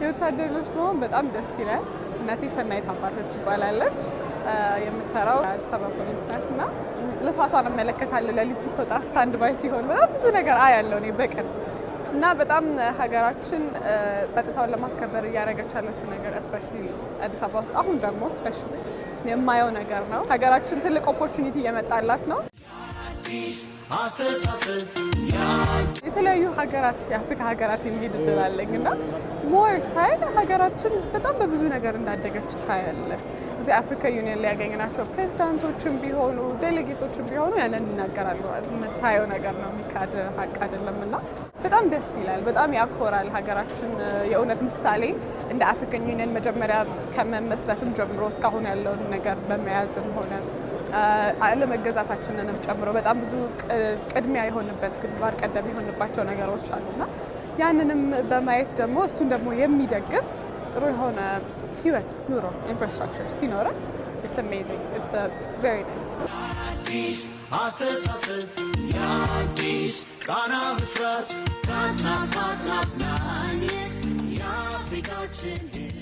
የወታደር ልጅ መሆን በጣም ደስ ይላል። እናቴ ሰናይት አባተ ትባላለች። የምትሰራው አዲስ አበባ ፖሊስ ናት እና ልፋቷን እመለከታለሁ። ሌሊት ስትወጣ ስታንድ ባይ ሲሆን በጣም ብዙ ነገር አያለው እኔ በቀን እና በጣም ሀገራችን ጸጥታውን ለማስከበር እያደረገች ያለችው ነገር እስፔሻሊ አዲስ አበባ ውስጥ አሁን ደግሞ እስፔሻሊ የማየው ነገር ነው። ሀገራችን ትልቅ ኦፖርቹኒቲ እየመጣላት ነው። የተለያዩ ሀገራት የአፍሪካ ሀገራት የሚሄድ እድል አለኝ እና ሞር ሳይ ሀገራችን በጣም በብዙ ነገር እንዳደገች ታያለ። እዚህ አፍሪካ ዩኒየን ላይ ያገኘናቸው ፕሬዚዳንቶችም ቢሆኑ ዴሌጌቶችም ቢሆኑ ያንን ይናገራሉ። የምታየው ነገር ነው፣ የሚካድ ሀቅ አይደለም እና በጣም ደስ ይላል፣ በጣም ያኮራል። ሀገራችን የእውነት ምሳሌ እንደ አፍሪካን ዩኒየን መጀመሪያ ከመመስረትም ጀምሮ እስካሁን ያለውን ነገር በመያዝም ሆነ አለመገዛታችንንም ጨምሮ በጣም ብዙ ቅድሚያ የሆንበት ግንባር ቀደም የሆንባቸው ነገሮች አሉና ያንንም በማየት ደግሞ እሱን ደግሞ የሚደግፍ ጥሩ የሆነ ህይወት ኑሮ ኢንፍራስትራክቸር ሲኖረ it's amazing, it's a very nice Africa